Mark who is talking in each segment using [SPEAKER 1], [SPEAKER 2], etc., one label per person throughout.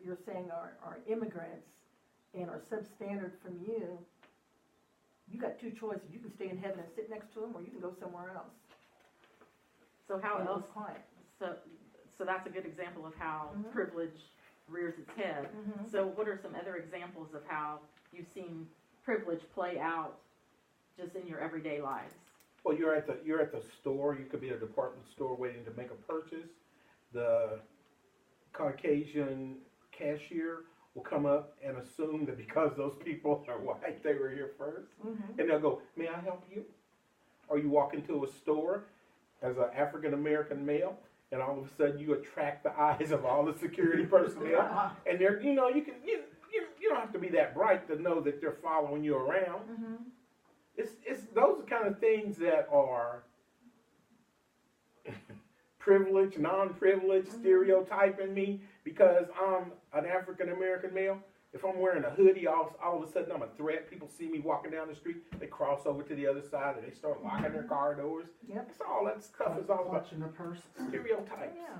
[SPEAKER 1] you're saying are immigrants and are substandard from you, you got two choices. You can stay in heaven and sit next to them, or you can go somewhere else.
[SPEAKER 2] So how
[SPEAKER 1] And
[SPEAKER 2] else?
[SPEAKER 1] it's quiet.
[SPEAKER 2] So that's a good example of how
[SPEAKER 1] Mhm.
[SPEAKER 2] privilege rears its head.
[SPEAKER 1] Mhm.
[SPEAKER 2] So what are some other examples of how you've seen privilege play out just in your everyday lives?
[SPEAKER 3] Well, you're at the store. You could be at a department store waiting to make a purchase. The Caucasian cashier will come up and assume that because those people are white, they were here 1st,
[SPEAKER 1] Mhm.
[SPEAKER 3] and they'll go, "May I help you?" Or you walk into a store as an African American male, and all of a sudden you attract the eyes of all the security personnel, and they're you don't have to be that bright to know that they're following you around.
[SPEAKER 1] Mhm.
[SPEAKER 3] It's those kind of things that are privileged, non-privileged, stereotyping me because I'm an African American male. If I'm wearing a hoodie, all of a sudden I'm a threat. People see me walking down the street, they cross over to the other side, and they start locking their car doors.
[SPEAKER 1] Yep.
[SPEAKER 3] It's all that stuff is all about
[SPEAKER 4] Clutching the purse.
[SPEAKER 3] stereotypes.
[SPEAKER 1] Yeah.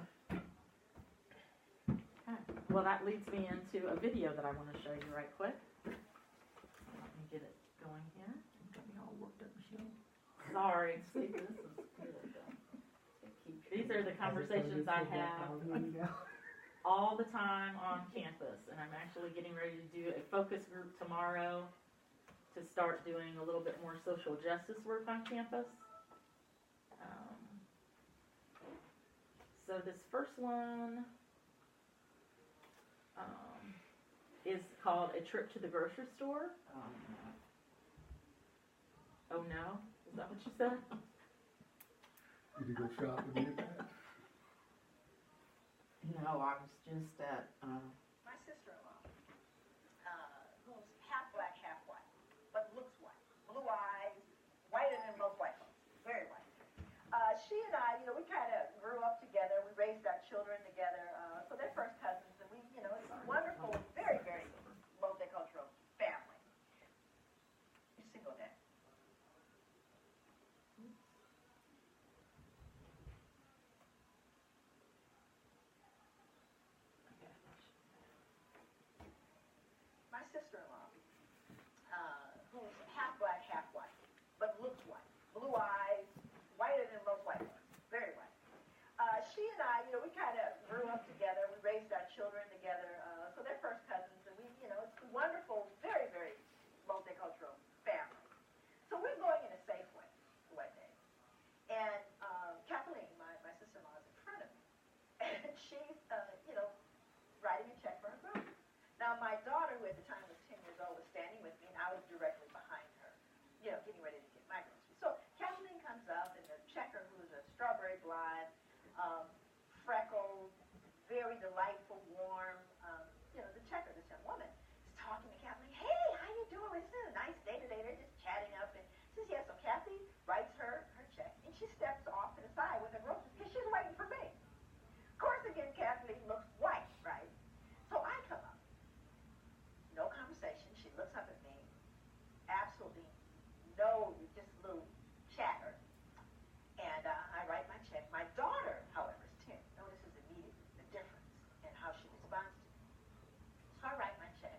[SPEAKER 2] Okay. Well, that leads me into a video that I want to show you right quick. Let me get it going here.
[SPEAKER 1] Got me all worked up, Michelle.
[SPEAKER 2] Sorry, see, this is good. These are the conversations I have all the time on campus, and I'm actually getting ready to do a focus group tomorrow to start doing a little bit more social justice work on campus. So this first one is called A Trip to the Grocery Store. Oh no, is that what you said?
[SPEAKER 4] Did you go shopping with that?
[SPEAKER 5] No, I was just at,
[SPEAKER 6] My sister-in-law, who's half black, half white, but looks white. Blue eyes, whiter than most white folks, very white. She and I, we kind of grew up together. We raised our children together. So they're first cousins, and it's a wonderful, very, very multicultural family. You're single now. My sister-in-law, who's half black, half white, but looks white. Blue eyes, whiter than most white folks, very white. She and I, we kind of grew up together. We raised our children together. So they're first cousins, and it's a wonderful, very, very multicultural family. So we're going in a Safeway one day, and Kathleen, my sister-in-law, is in front of me, and she's, writing a check for her groceries. Now, my daughter, who at the time was 10 years old, was standing with me, and I was directly behind her, getting ready to get my groceries. So Kathleen comes up, and the checker, who's a strawberry blonde, freckled, very delightful, warm, the checker, this young woman, is talking to Kathleen. Hey, how you doing? It's been a nice day today. They're just chatting up, and she says, yeah, so Kathy writes her check, and she steps off to the side with her groceries, because she's waiting for me. Of course, again, Kathleen looks white, right? So I come up. No conversation. She looks up at me. Absolutely no, just a little chatter. And I write my check. My daughter, however, is 10. Notices immediately the difference in how she responds to me. So I write my check,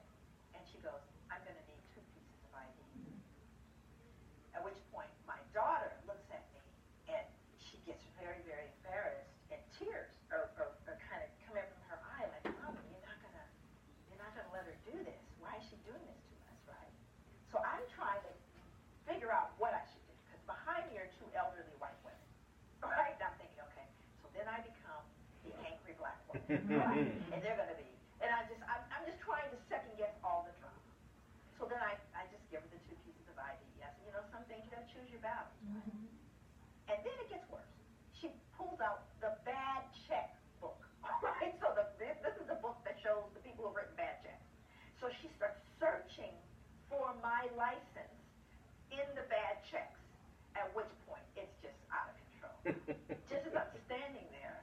[SPEAKER 6] and she goes, I'm going to need 2 pieces of ID. At which point, my daughter looks at me, and she gets very, very embarrassed, and tears are kind of coming from her eye, like, Mama, you're not gonna let her do this. Why is she doing this to us, right? So I'm trying to figure out what I should do, because behind me are 2 elderly white women, right? And I'm thinking, okay, so then I become the angry black woman, right? And they're gonna be, and I'm just trying to second guess all the drama. So then I just give her the 2 pieces of ID. Yes, some things you gotta choose your battles, right? And then it gets worse. She pulls out the bad check book, right? So this is the book that shows the people who've written bad checks. So she starts searching for my license in the bad checks, at which point it's just out of control. Just as I'm standing there,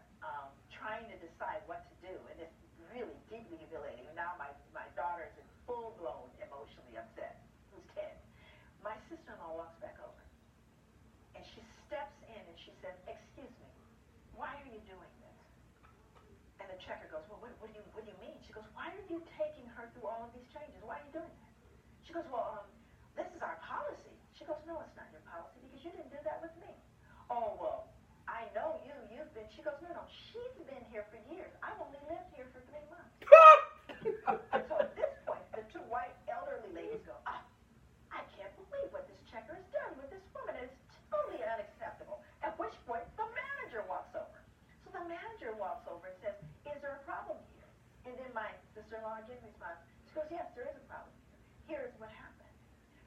[SPEAKER 6] trying to decide what to do, and it's really deeply humiliating. Now my daughter is full-blown emotionally upset, who's 10. My sister-in-law walks back over, and she steps in and she says, excuse me, why are you doing this? And the checker goes, well, what do you mean? She goes, why are you taking her through all of these changes? Why are you doing that? She goes, well, this is our policy. She goes, no, it's not your policy because you didn't do that with me. Oh, well, I know you've been, she goes, no, she's been here for years. I've only lived here for 3 months. And so at this point, the two white elderly ladies go, I can't believe what this checker has done with this woman. It's totally unacceptable. At which point, the manager walks over. So the manager walks over and says, is there a problem here? And then my sister-in-law again responds, she goes, yes, there is a problem here. Here's what happened.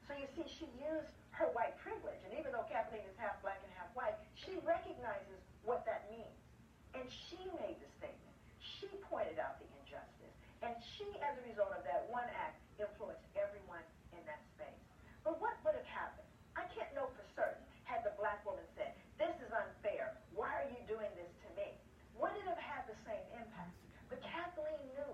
[SPEAKER 6] So you see, she used her white privilege, and even though Kathleen is half black and half white, she recognizes what that means. And she made the statement. She pointed out the injustice. And she, as a result of that one act, influenced everyone in that space. But what would have happened? I can't know for certain had the black woman said, this is unfair. Why are you doing this to me? Would it have had the same impact? But Kathleen knew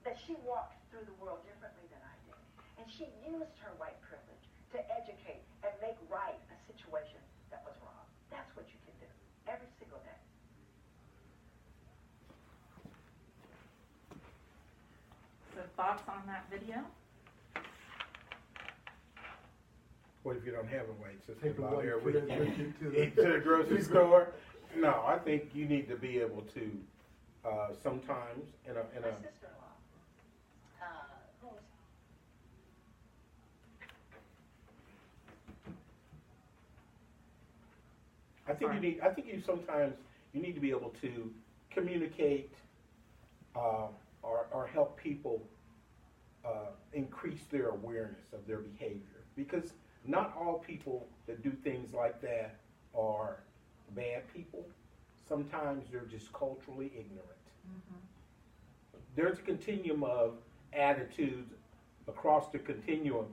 [SPEAKER 6] that she walked through the world differently than I did. And she used her white privilege to educate and make right a situation that was wrong. That's what you can do every single day.
[SPEAKER 2] So thoughts on that video?
[SPEAKER 3] What if you don't have a white sister
[SPEAKER 4] Take a
[SPEAKER 3] out there with
[SPEAKER 4] white
[SPEAKER 3] you
[SPEAKER 4] to
[SPEAKER 3] into the grocery store? No, I think you need to be able to sometimes in
[SPEAKER 6] My
[SPEAKER 3] a
[SPEAKER 6] sister-in-law, who's
[SPEAKER 3] I think you sometimes you need to be able to communicate or help people increase their awareness of their behavior, because not all people that do things like that are bad people. Sometimes they're just culturally ignorant. There's a continuum of attitudes across the continuum,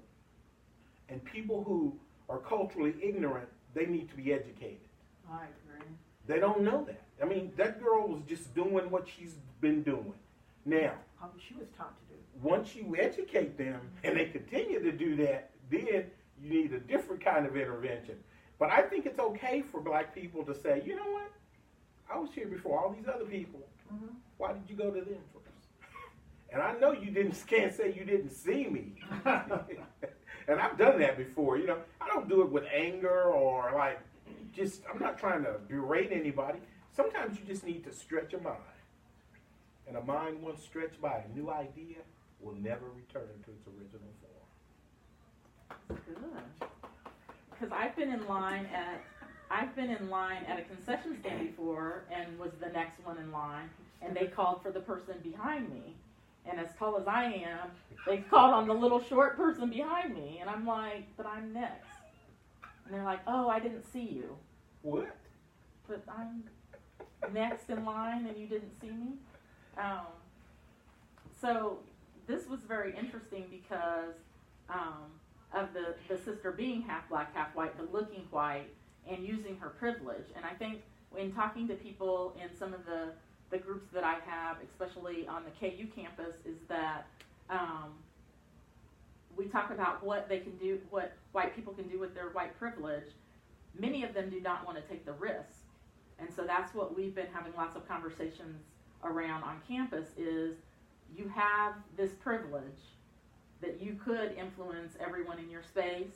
[SPEAKER 3] and people who are culturally ignorant, they need to be educated.
[SPEAKER 1] I agree.
[SPEAKER 3] They don't know that. I mean, that girl was just doing what she's been doing. Now,
[SPEAKER 1] She was taught to do.
[SPEAKER 3] once you educate them and they continue to do that, then you need a different kind of intervention. But I think it's okay for black people to say, you know what? I was here before all these other people. Why did you go to them first? And I know you can't say you didn't see me. And I've done that before. You know, I don't do it with anger or like I'm not trying to berate anybody. Sometimes you just need to stretch a mind. And a mind once stretched by a new idea will never return to its original form.
[SPEAKER 2] Good. Because I've been in line at a concession stand before and was the next one in line, and they called for the person behind me. And as tall as I am, they called on the little short person behind me, and I'm like, but I'm next. And they're like, oh, I didn't see you.
[SPEAKER 3] What?
[SPEAKER 2] But I'm next in line and you didn't see me? So this was very interesting because of the sister being half black, half white, but looking white and using her privilege. And I think when talking to people in some of the groups that I have, especially on the KU campus, is that we talk about what they can do, what white people can do with their white privilege. Many of them do not want to take the risk. And so that's what we've been having lots of conversations around on campus is you have this privilege that you could influence everyone in your space,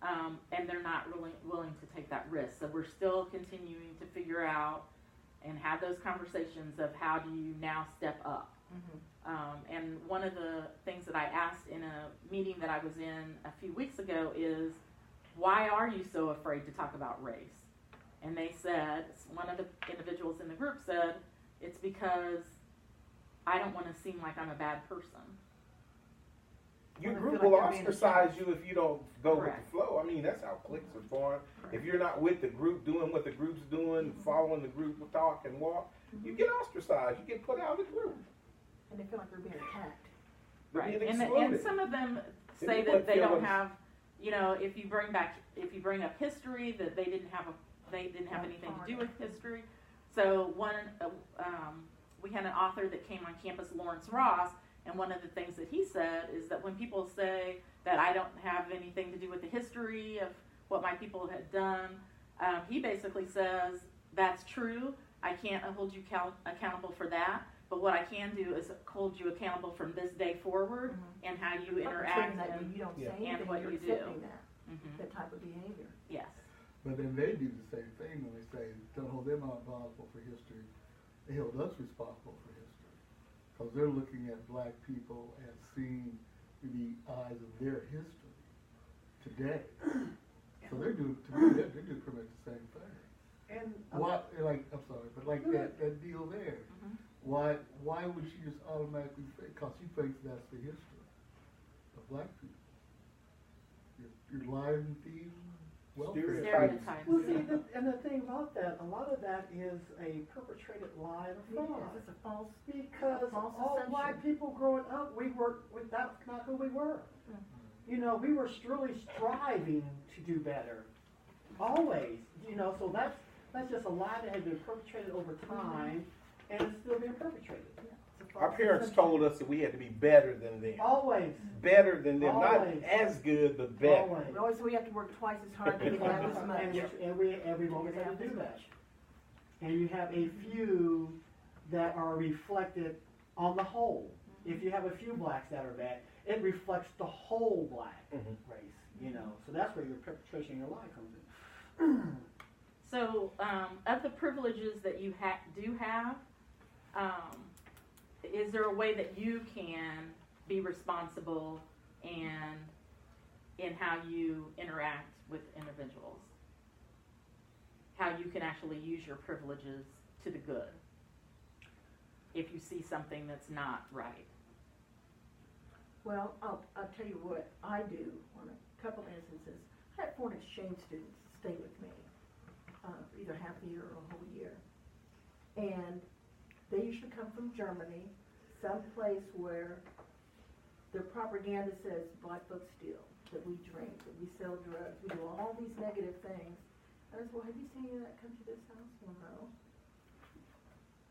[SPEAKER 2] and they're not really willing to take that risk. So we're still continuing to figure out and have those conversations of how do you now step up. And one of the things that I asked in a meeting that I was in a few weeks ago is, why are you so afraid to talk about race? And they said, one of the individuals in the group said, it's because I don't want to seem like I'm a bad person.
[SPEAKER 3] Your
[SPEAKER 1] Well, I
[SPEAKER 3] group
[SPEAKER 1] feel
[SPEAKER 3] will
[SPEAKER 1] like they're being
[SPEAKER 3] ostracize you if you don't go
[SPEAKER 2] Correct.
[SPEAKER 3] with the flow. I mean, that's how cliques are formed.
[SPEAKER 2] Correct.
[SPEAKER 3] If you're not with the group, doing what the group's doing, following the group talk and walk, you get ostracized. You get put out of the group.
[SPEAKER 1] And they feel like they're being attacked.
[SPEAKER 3] They're
[SPEAKER 2] Right.
[SPEAKER 3] being
[SPEAKER 2] And
[SPEAKER 3] excluded.
[SPEAKER 2] some of them
[SPEAKER 3] They
[SPEAKER 2] say
[SPEAKER 3] put
[SPEAKER 2] that they don't
[SPEAKER 3] feelings-
[SPEAKER 2] have, if you bring up history, that they didn't have anything to do with history. So we had an author that came on campus, Lawrence Ross, and one of the things that he said is that when people say that I don't have anything to do with the history of what my people had done, he basically says that's true. I can't hold you accountable for that, But what I can do is hold you accountable from this day forward
[SPEAKER 1] Mhm.
[SPEAKER 2] and how you
[SPEAKER 1] Perpetrating
[SPEAKER 2] interact
[SPEAKER 1] that
[SPEAKER 2] and,
[SPEAKER 1] when you don't say
[SPEAKER 3] Yeah.
[SPEAKER 1] anything,
[SPEAKER 2] and what
[SPEAKER 1] you're
[SPEAKER 2] you do.
[SPEAKER 1] accepting that,
[SPEAKER 2] Mhm.
[SPEAKER 1] that type of behavior.
[SPEAKER 2] Yes.
[SPEAKER 4] But then they do the same thing when they say, don't hold them responsible for history. They hold us responsible for history. Because they're looking at black people and seeing through the eyes of their history today. So they're doing, to me, they're doing pretty much the same thing.
[SPEAKER 7] And
[SPEAKER 4] What, like, I'm sorry, but like that deal there,
[SPEAKER 2] Mhm.
[SPEAKER 4] why would she just automatically think, because she thinks that's the history of black people? You're lying and thieving, welfare.
[SPEAKER 2] Stereotypes.
[SPEAKER 7] well, see, and the thing about that, a lot of that is a perpetrated lie and a
[SPEAKER 1] Yes,
[SPEAKER 7] fraud.
[SPEAKER 1] it's a false.
[SPEAKER 7] Because
[SPEAKER 1] False
[SPEAKER 7] all
[SPEAKER 1] assumption.
[SPEAKER 7] black people growing up, that's not who we were.
[SPEAKER 1] Mm.
[SPEAKER 7] You know, we were really striving to do better. Always, you know, so that's just a lie that had been perpetrated over time, and it's still being perpetrated.
[SPEAKER 1] It's a false
[SPEAKER 3] Our parents
[SPEAKER 1] assumption.
[SPEAKER 3] told us that we had to be better than them.
[SPEAKER 7] Always,
[SPEAKER 3] Better than them.
[SPEAKER 7] Always.
[SPEAKER 3] Not as good, but better.
[SPEAKER 7] always.
[SPEAKER 1] We always, we have to work twice as hard to get half as much.
[SPEAKER 7] And we've always had to do that. And you have a few that are reflected on the whole. If you have a few blacks that are bad, it reflects the whole black
[SPEAKER 3] Mhm.
[SPEAKER 7] race, you know. So that's where your perpetration of your lie comes in.
[SPEAKER 2] So, of the privileges that you do have, is there a way that you can be responsible and in how you interact with individuals? How you can actually use your privileges to the good if you see something that's not right?
[SPEAKER 1] Well, I'll tell you what I do on a couple instances. I had foreign exchange students stay with me for either half a year or a whole year. And they usually come from Germany, someplace where their propaganda says black folks steal, that we drink, that we sell drugs, we do all these negative things. And I said, well, have you seen any of that come to this house? Well, no.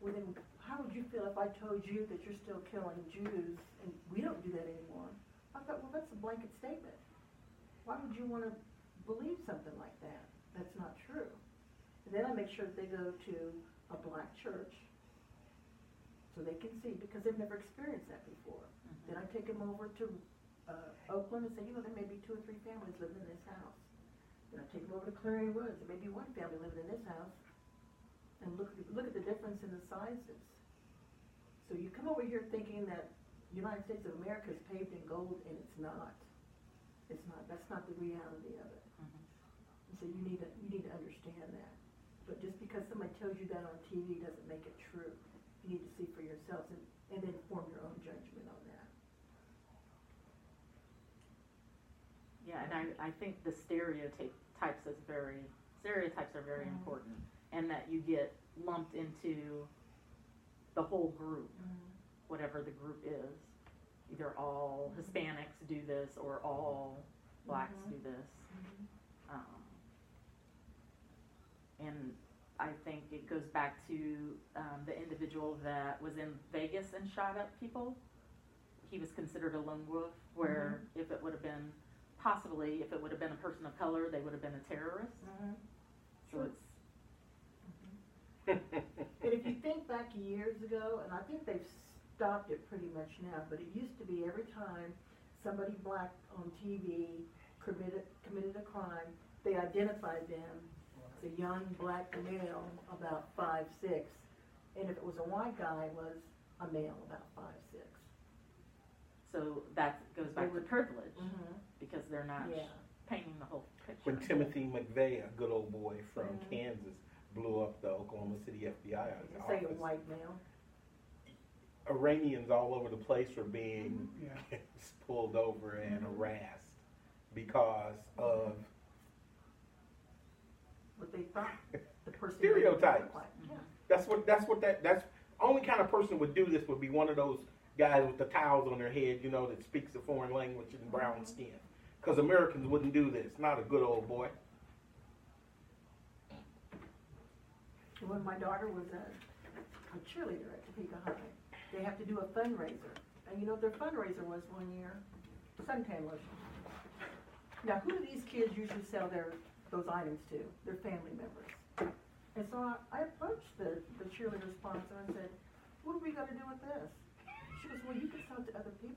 [SPEAKER 1] Well, then how would you feel if I told you that you're still killing Jews and we don't do that anymore? I thought, well, that's a blanket statement. Why would you want to believe something like that? That's not true. And then I make sure that they go to a black church so they can see, because they've never experienced that before. Then I take them over to Oakland and say, you know, there may be 2 or 3 families living in this house. Then I take them over to Clarion Woods, there may be 1 family living in this house. And look at the difference in the sizes. So you come over here thinking that the United States of America is paved in gold, and it's not. It's not. That's not the reality of it. And so you need to understand that. But just because somebody tells you that on TV doesn't make it true. You need to see for yourselves and then form your own judgment on that.
[SPEAKER 2] Yeah, and I think the stereotypes are very important, and that you get lumped into the whole group, whatever the group is. Either all Hispanics do this or all blacks do this. And I think it goes back to the individual that was in Vegas and shot up people. He was considered a lone wolf, where if it would have been a person of color, they would have been a terrorist. So it's.
[SPEAKER 1] And if you think back years ago, and I think they've stopped it pretty much now, but it used to be every time somebody black on TV committed a crime, they identified them as a young black male about 5'6", and if it was a white guy, it was a male about 5'6".
[SPEAKER 2] So that goes back to privilege, because they're not
[SPEAKER 1] Yeah.
[SPEAKER 2] painting the whole picture.
[SPEAKER 3] When Timothy McVeigh, a good old boy from Kansas, blew up the Oklahoma City FBI
[SPEAKER 1] Say a
[SPEAKER 3] office,
[SPEAKER 1] white male.
[SPEAKER 3] Iranians all over the place were being pulled over and harassed because of
[SPEAKER 1] What they thought the person
[SPEAKER 3] Stereotypes.
[SPEAKER 1] looked like. Yeah.
[SPEAKER 3] that's only kind of person would do this would be one of those guys with the towels on their head, you know, that speaks a foreign language and brown skin. Because Americans wouldn't do this. Not a good old boy.
[SPEAKER 1] When my daughter was a cheerleader at Topeka High, they have to do a fundraiser. And you know what their fundraiser was one year? Suntan lotion. Now, who do these kids usually sell those items to? Their family members. And so I approached the cheerleader sponsor and said, what are we gonna do with this? She goes, well, you can sell it to other people.